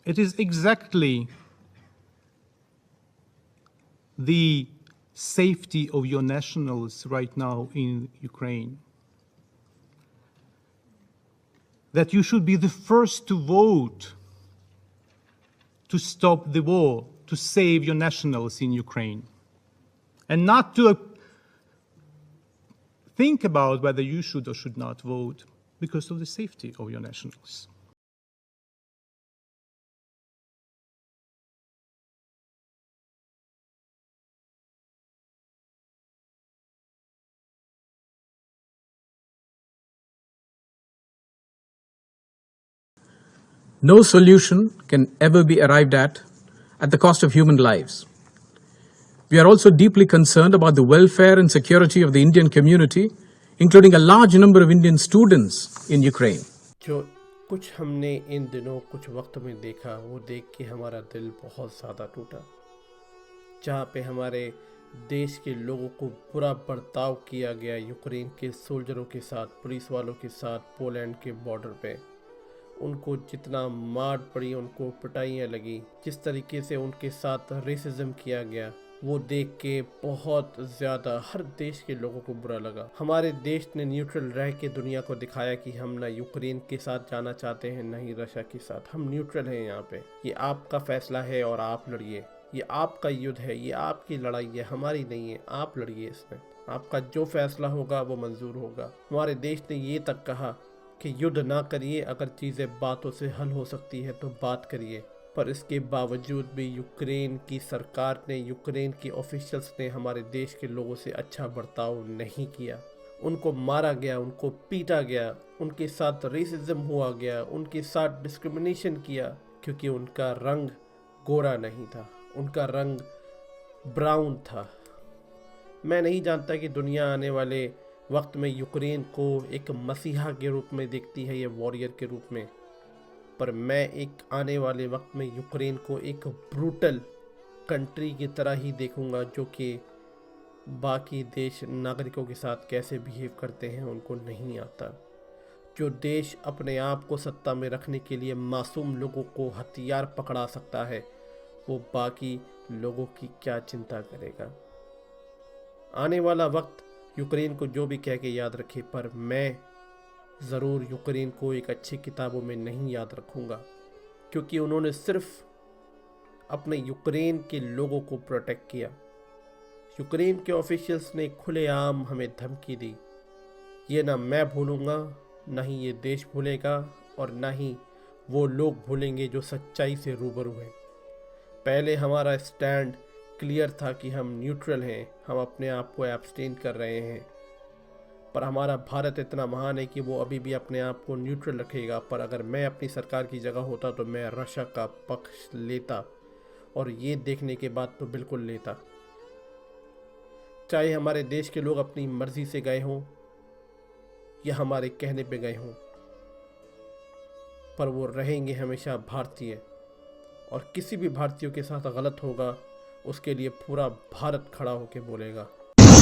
It is exactly the safety of your nationals right now in Ukraine. That you should be the first to vote to stop the war, to save your nationals in Ukraine, and not to think about whether you should or should not vote because of the safety of your nationals. No solution can ever be arrived at the cost of human lives. We are also deeply concerned about the welfare and security of the Indian community, including a large number of Indian students in Ukraine. जो कुछ हमने इन दिनों कुछ वक्त में देखा वो देख के हमारा दिल बहुत ज़्यादा टूटा, जहाँ पे हमारे देश के लोगों को बुरा बर्ताव किया गया यूक्रेन के सोल्जरों के साथ, पुलिस वालों के साथ, पोलैंड के बॉर्डर पे। उनको जितना मार पड़ी, उनको पिटाइयाँ लगी, जिस तरीके से उनके साथ रेसिज्म किया गया, वो देख के बहुत ज़्यादा हर देश के लोगों को बुरा लगा। हमारे देश ने न्यूट्रल रह के दुनिया को दिखाया कि हम ना यूक्रेन के साथ जाना चाहते हैं, ना ही रशिया के साथ। हम न्यूट्रल हैं यहाँ पे। ये आपका फैसला है और आप लड़िए। ये आपका युद्ध है, ये आपकी लड़ाई है, हमारी नहीं है। आप लड़िए इसमें। आपका जो फैसला होगा वो मंजूर होगा। हमारे देश ने ये तक कहा कि युद्ध ना करिए, अगर चीज़ें बातों से हल हो सकती है तो बात करिए। पर इसके बावजूद भी यूक्रेन की सरकार ने, यूक्रेन के ऑफिशियल्स ने हमारे देश के लोगों से अच्छा बर्ताव नहीं किया। उनको मारा गया, उनको पीटा गया, उनके साथ रेसिज्म हुआ गया, उनके साथ डिस्क्रिमिनेशन किया, क्योंकि उनका रंग गोरा नहीं था, उनका रंग ब्राउन था। मैं नहीं जानता कि दुनिया आने वाले वक्त में यूक्रेन को एक मसीहा के रूप में देखती है या वॉरियर के रूप में, पर मैं एक आने वाले वक्त में यूक्रेन को एक ब्रूटल कंट्री की तरह ही देखूंगा, जो कि बाकी देश नागरिकों के साथ कैसे बिहेव करते हैं उनको नहीं आता। जो देश अपने आप को सत्ता में रखने के लिए मासूम लोगों को हथियार पकड़ा सकता है, वो बाकी लोगों की क्या चिंता करेगा। आने वाला वक्त यूक्रेन को जो भी कह के याद रखे, पर मैं ज़रूर यूक्रेन को एक अच्छी किताबों में नहीं याद रखूँगा, क्योंकि उन्होंने सिर्फ अपने यूक्रेन के लोगों को प्रोटेक्ट किया। यूक्रेन के ऑफिशियल्स ने खुलेआम हमें धमकी दी। ये ना मैं भूलूँगा, ना ही ये देश भूलेगा, और ना ही वो लोग भूलेंगे जो सच्चाई से रूबरू हैं। पहले हमारा स्टैंड क्लियर था कि हम न्यूट्रल हैं, हम अपने आप को एब्सटेन कर रहे हैं, पर हमारा भारत इतना महान है कि वो अभी भी अपने आप को न्यूट्रल रखेगा। पर अगर मैं अपनी सरकार की जगह होता तो मैं रशिया का पक्ष लेता, और ये देखने के बाद तो बिल्कुल लेता। चाहे हमारे देश के लोग अपनी मर्जी से गए हों या हमारे कहने पे गए हों, पर वो रहेंगे हमेशा भारतीय, और किसी भी भारतीयों के साथ गलत होगा उसके लिए पूरा भारत खड़ा होकर बोलेगा।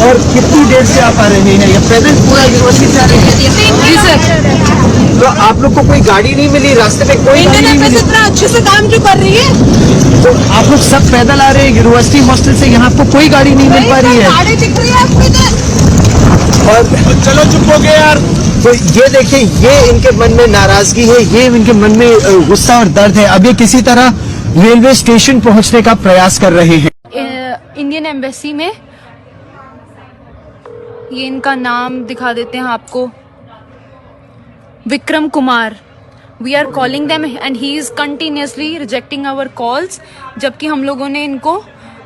और कितनी देर से आप आ रहे हैं? या पैदल पूरा यूनिवर्सिटी से आ रहे हैं? जी सर। तो आप लोग को कोई गाड़ी नहीं मिली रास्ते में? कोई गाड़ी नहीं मिली? इतना अच्छे से काम क्यों कर रही है? तो आप लोग सब पैदल आ रहे हैं यूनिवर्सिटी हॉस्टल से, यहाँ आपको कोई गाड़ी नहीं मिल पा रही है? गाड़ी दिख रही है आपको इधर? और चलो चुप हो गए यार। तो ये देखिए, ये इनके मन में नाराजगी है, ये इनके मन में गुस्सा और दर्द है। अब ये किसी तरह रेलवे स्टेशन पहुंचने का प्रयास कर रहे हैं। इंडियन एम्बेसी में, ये इनका नाम दिखा देते हैं आपको, Vikram Kumar. We are calling them and he is continuously rejecting our calls, जबकि हम लोगों ने इनको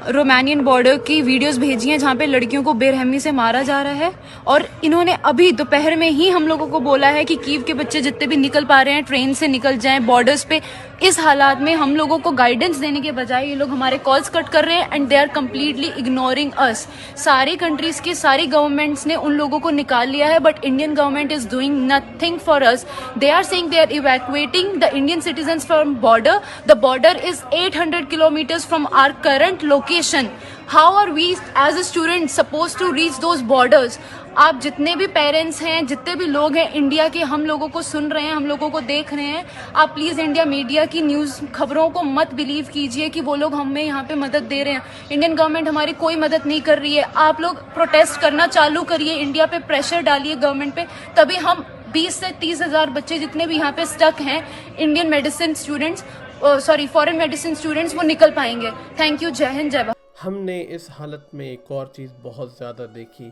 रोमानियन बॉर्डर की वीडियोस भेजी हैं जहाँ पे लड़कियों को बेरहमी से मारा जा रहा है। और इन्होंने अभी दोपहर में ही हम लोगों को बोला है कि कीव के बच्चे जितने भी निकल पा रहे हैं ट्रेन से निकल जाएं बॉर्डर्स पे। इस हालात में हम लोगों को गाइडेंस देने के बजाय ये लोग हमारे कॉल्स कट कर रहे हैं and they are completely ignoring us. सारी कंट्रीज के सारी गवर्नमेंट्स ने उन लोगों को निकाल लिया है, but Indian government is doing nothing for us. They are saying they are evacuating the Indian citizens from border. The border is 800 kilometres from our current location. How are we as a student suppose to reach those borders? आप जितने भी parents हैं, जितने भी लोग हैं India के, हम लोगों को सुन रहे हैं, हम लोगों को देख रहे हैं, आप प्लीज इंडिया मीडिया की न्यूज खबरों को मत बिलीव कीजिए कि वो लोग हमें यहाँ पे मदद दे रहे हैं। इंडियन गवर्नमेंट हमारी कोई मदद नहीं कर रही है। आप लोग प्रोटेस्ट करना चालू करिए, इंडिया पे प्रेशर डालिए गवर्नमेंट पे, तभी हम 20 से 30 हजार बच्चे जितने भी यहाँ पे स्टक हैं, Indian medicine students, sorry foreign medicine students, वो निकल पाएंगे। Thank you. जय हिंद, जय भारत। हमने इस हालत में एक और चीज़ बहुत ज़्यादा देखी,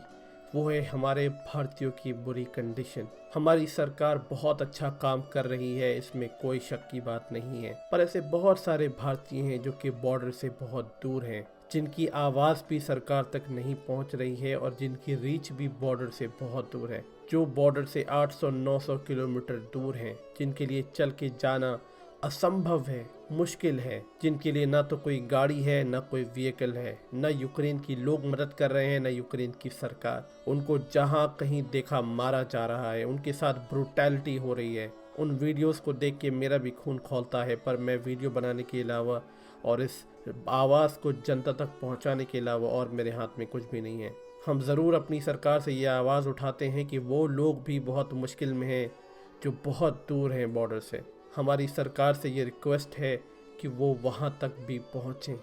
वो है हमारे भारतीयों की बुरी कंडीशन। हमारी सरकार बहुत अच्छा काम कर रही है, इसमें कोई शक की बात नहीं है, पर ऐसे बहुत सारे भारतीय हैं जो कि बॉर्डर से बहुत दूर हैं, जिनकी आवाज़ भी सरकार तक नहीं पहुंच रही है और जिनकी रीच भी बॉर्डर से बहुत दूर है, जो बॉर्डर से 800-900 किलोमीटर दूर हैं, जिनके लिए चल के जाना असंभव है, मुश्किल है, जिनके लिए ना तो कोई गाड़ी है, ना कोई व्हीकल है, ना यूक्रेन की लोग मदद कर रहे हैं, ना यूक्रेन की सरकार। उनको जहां कहीं देखा मारा जा रहा है, उनके साथ ब्रूटैलिटी हो रही है। उन वीडियोस को देख के मेरा भी खून खौलता है, पर मैं वीडियो बनाने के अलावा और इस आवाज़ को जनता तक पहुंचाने के अलावा और मेरे हाथ में कुछ भी नहीं है। हम ज़रूर अपनी सरकार से ये आवाज़ उठाते हैं कि वो लोग भी बहुत मुश्किल में हैं जो बहुत दूर हैं बॉर्डर से। हमारी सरकार से ये रिक्वेस्ट है कि वो वहाँ तक भी पहुँचें,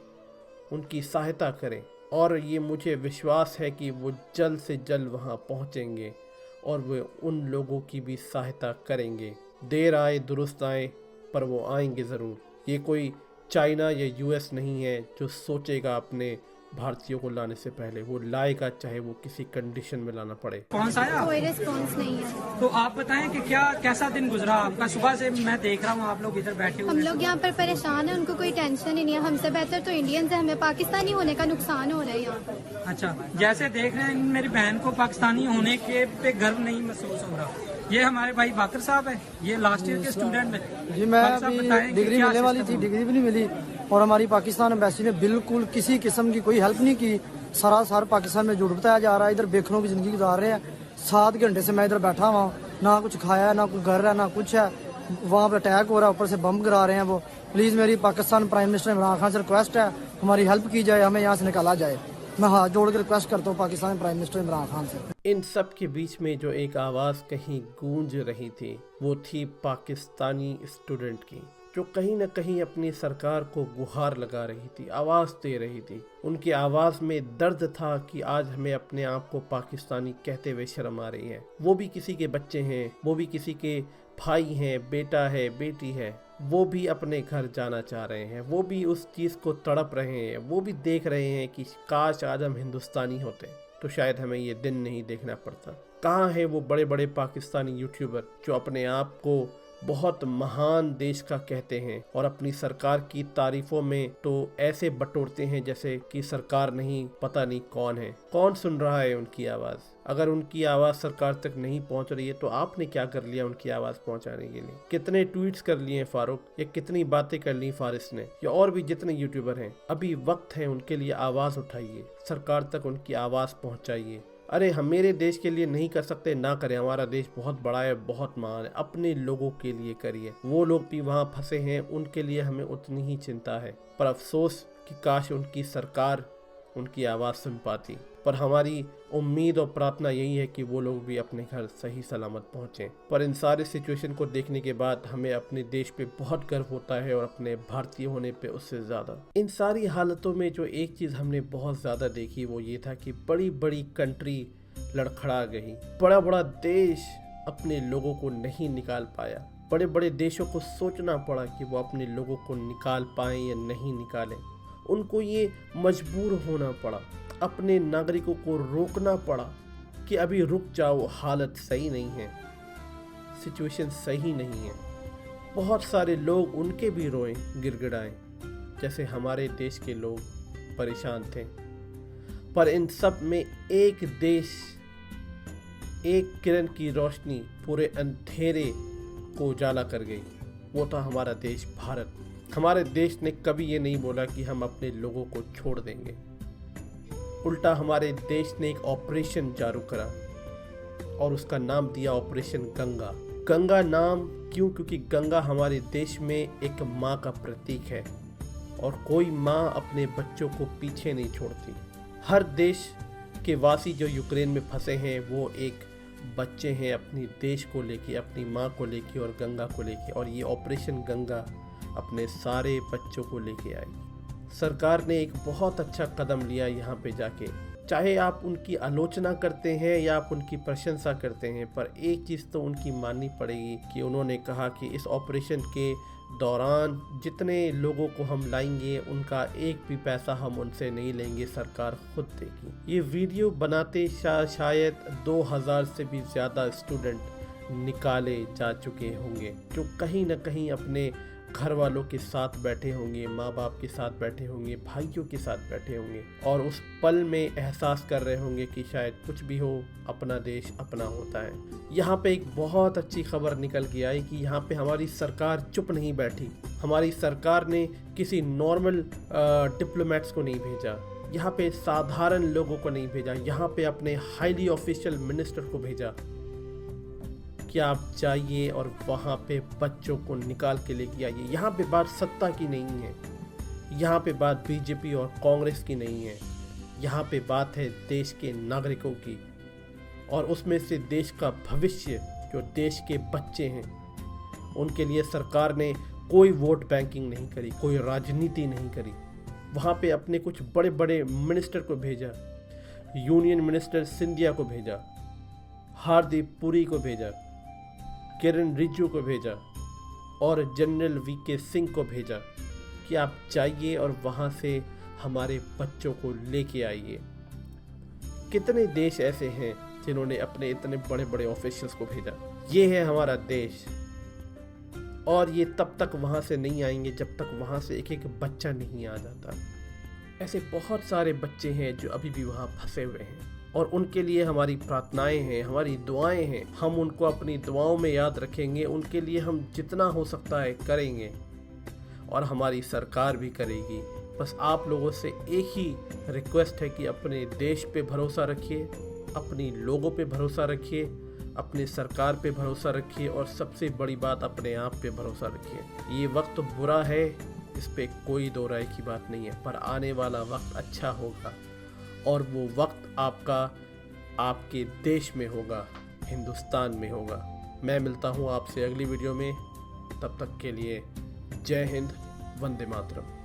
उनकी सहायता करें, और ये मुझे विश्वास है कि वो जल्द से जल्द वहाँ पहुँचेंगे और वे उन लोगों की भी सहायता करेंगे। देर आए दुरुस्त आए, पर वो आएंगे ज़रूर। ये कोई चाइना या यूएस नहीं है जो सोचेगा अपने भारतीयों को लाने से पहले, वो लाएगा चाहे वो किसी कंडीशन में लाना पड़े। कौन सा आया? कोई रिस्पॉन्स नहीं है। तो आप बताएं कि क्या कैसा दिन गुजरा आपका? सुबह से मैं देख रहा हूँ आप लोग इधर बैठे हुए हम लोग यहाँ पर परेशान हैं, उनको कोई टेंशन ही नहीं है। हमसे बेहतर तो इंडियंस है, हमें पाकिस्तानी होने का नुकसान हो रहा है यहाँ पर। अच्छा, जैसे देख रहे हैं मेरी बहन को पाकिस्तानी होने के पे गर्व नहीं महसूस हो रहा। ये हमारे भाई बाकर साहब है, ये लास्ट ईयर के स्टूडेंट में। जी मैं अभी डिग्री मिलने वाली थी, डिग्री भी नहीं मिली, और हमारी पाकिस्तान एम्बेसी ने बिल्कुल किसी किस्म की कोई हेल्प नहीं की। सरासर पाकिस्तान में झूठ बताया जा रहा है। इधर बेखनों की जिंदगी गुजार रहे हैं। 7 घंटे से मैं इधर बैठा हुआ हूँ, ना कुछ खाया, ना कोई घर है, ना कुछ है। वहाँ पर अटैक हो रहा है, ऊपर से बम गिरा रहे हैं वो। प्लीज मेरी पाकिस्तान प्राइम मिनिस्टर इमरान खान से रिक्वेस्ट है, हमारी हेल्प की जाए, हमें यहाँ से निकाला जाए। मैं हाथ जोड़ कर रिक्वेस्ट करता हूँ पाकिस्तान प्राइम मिनिस्टर इमरान खान से। इन सब के बीच में जो एक आवाज़ कहीं गूंज रही थी, वो थी पाकिस्तानी स्टूडेंट की, जो कहीं न कहीं अपनी सरकार को गुहार लगा रही थी, आवाज़ दे रही थी। उनकी आवाज़ में दर्द था कि आज हमें अपने आप को पाकिस्तानी कहते हुए शर्म आ रही है। वो भी किसी के बच्चे हैं, वो भी किसी के भाई हैं, बेटा है, बेटी है, वो भी अपने घर जाना चाह रहे हैं, वो भी उस चीज़ को तड़प रहे हैं, वो भी देख रहे हैं कि काश आज हम हिंदुस्तानी होते तो शायद हमें ये दिन नहीं देखना पड़ता। कहाँ है वो बड़े बड़े पाकिस्तानी यूट्यूबर जो अपने आप को बहुत महान देश का कहते हैं और अपनी सरकार की तारीफों में तो ऐसे बटोरते हैं जैसे कि सरकार नहीं पता नहीं कौन है। कौन सुन रहा है उनकी आवाज़? अगर उनकी आवाज़ सरकार तक नहीं पहुंच रही है तो आपने क्या कर लिया उनकी आवाज़ पहुंचाने के लिए? कितने ट्वीट्स कर लिए फारूक, या कितनी बातें कर ली फारिस ने, या और भी जितने यूट्यूबर हैं। अभी वक्त है उनके लिए आवाज़ उठाइए, सरकार तक उनकी आवाज़ पहुँचाइए। अरे हम मेरे देश के लिए नहीं कर सकते, ना करें, हमारा देश बहुत बड़ा है, बहुत महान है, अपने लोगों के लिए करिए। वो लोग भी वहाँ फंसे हैं, उनके लिए हमें उतनी ही चिंता है। पर अफसोस कि काश उनकी सरकार उनकी आवाज़ सुन पाती। पर हमारी उम्मीद और प्रार्थना यही है कि वो लोग भी अपने घर सही सलामत पहुँचें। पर इन सारे सिचुएशन को देखने के बाद हमें अपने देश पे बहुत गर्व होता है और अपने भारतीय होने पे उससे ज़्यादा। इन सारी हालतों में जो एक चीज़ हमने बहुत ज़्यादा देखी वो ये था कि बड़ी बड़ी कंट्री लड़खड़ा गई। बड़ा बड़ा देश अपने लोगों को नहीं निकाल पाया। बड़े बड़े देशों को सोचना पड़ा कि वो अपने लोगों को निकाल पाएं या नहीं निकालें। उनको ये मजबूर होना पड़ा, अपने नागरिकों को रोकना पड़ा कि अभी रुक जाओ, हालत सही नहीं है, सिचुएशन सही नहीं है। बहुत सारे लोग उनके भी रोए, गिड़गिड़ाए, जैसे हमारे देश के लोग परेशान थे। पर इन सब में एक देश, एक किरण की रोशनी पूरे अंधेरे को उजाला कर गई, वो था हमारा देश भारत। हमारे देश ने कभी ये नहीं बोला कि हम अपने लोगों को छोड़ देंगे। उल्टा हमारे देश ने एक ऑपरेशन जारी करा और उसका नाम दिया ऑपरेशन गंगा। गंगा नाम क्यों? क्योंकि गंगा हमारे देश में एक माँ का प्रतीक है और कोई माँ अपने बच्चों को पीछे नहीं छोड़ती। हर देश के वासी जो यूक्रेन में फंसे हैं वो एक बच्चे हैं अपनी देश को लेके, अपनी माँ को लेके और गंगा को लेके, और ये ऑपरेशन गंगा अपने सारे बच्चों को लेके आई। सरकार ने एक बहुत अच्छा कदम लिया यहाँ पे जाके। चाहे आप उनकी आलोचना करते हैं या आप उनकी प्रशंसा करते हैं, पर एक चीज़ तो उनकी माननी पड़ेगी कि उन्होंने कहा कि इस ऑपरेशन के दौरान जितने लोगों को हम लाएंगे उनका एक भी पैसा हम उनसे नहीं लेंगे, सरकार खुद देगी। ये वीडियो बनाते शायद 2000 से भी ज़्यादा स्टूडेंट निकाले जा चुके होंगे, जो कहीं ना कहीं अपने घर वालों के साथ बैठे होंगे, माँ बाप के साथ बैठे होंगे, भाइयों के साथ बैठे होंगे और उस पल में एहसास कर रहे होंगे कि शायद कुछ भी हो, अपना देश अपना होता है। यहाँ पे एक बहुत अच्छी खबर निकल के आई कि यहाँ पे हमारी सरकार चुप नहीं बैठी। हमारी सरकार ने किसी नॉर्मल डिप्लोमेट्स को नहीं भेजा, यहाँ पे साधारण लोगों को नहीं भेजा, यहाँ पे अपने हाईली ऑफिशियल मिनिस्टर को भेजा कि आप जाइए और वहाँ पे बच्चों को निकाल के लेके आइए। यहाँ पे बात सत्ता की नहीं है, यहाँ पे बात बीजेपी और कांग्रेस की नहीं है, यहाँ पे बात है देश के नागरिकों की, और उसमें से देश का भविष्य जो देश के बच्चे हैं उनके लिए सरकार ने कोई वोट बैंकिंग नहीं करी, कोई राजनीति नहीं करी। वहाँ पे अपने कुछ बड़े बड़े मिनिस्टर को भेजा, यूनियन मिनिस्टर सिंधिया को भेजा, हरदीप पुरी को भेजा, किरण रिजिजू को भेजा और जनरल वीके सिंह को भेजा कि आप जाइए और वहाँ से हमारे बच्चों को लेके आइए। कितने देश ऐसे हैं जिन्होंने अपने इतने बड़े बड़े ऑफिशियल्स को भेजा। ये है हमारा देश, और ये तब तक वहाँ से नहीं आएंगे जब तक वहाँ से एक एक बच्चा नहीं आ जाता। ऐसे बहुत सारे बच्चे हैं जो अभी भी वहाँ फंसे हुए हैं और उनके लिए हमारी प्रार्थनाएं हैं, हमारी दुआएं हैं। हम उनको अपनी दुआओं में याद रखेंगे, उनके लिए हम जितना हो सकता है करेंगे और हमारी सरकार भी करेगी। बस आप लोगों से एक ही रिक्वेस्ट है कि अपने देश पे भरोसा रखिए, अपनी लोगों पे भरोसा रखिए, अपनी सरकार पे भरोसा रखिए और सबसे बड़ी बात अपने आप पे भरोसा रखिए। ये वक्त बुरा है, इस पे कोई दो राय की बात नहीं है, पर आने वाला वक्त अच्छा होगा और वो वक्त आपका आपके देश में होगा, हिंदुस्तान में होगा। मैं मिलता हूँ आपसे अगली वीडियो में, तब तक के लिए जय हिंद, वंदे मातरम।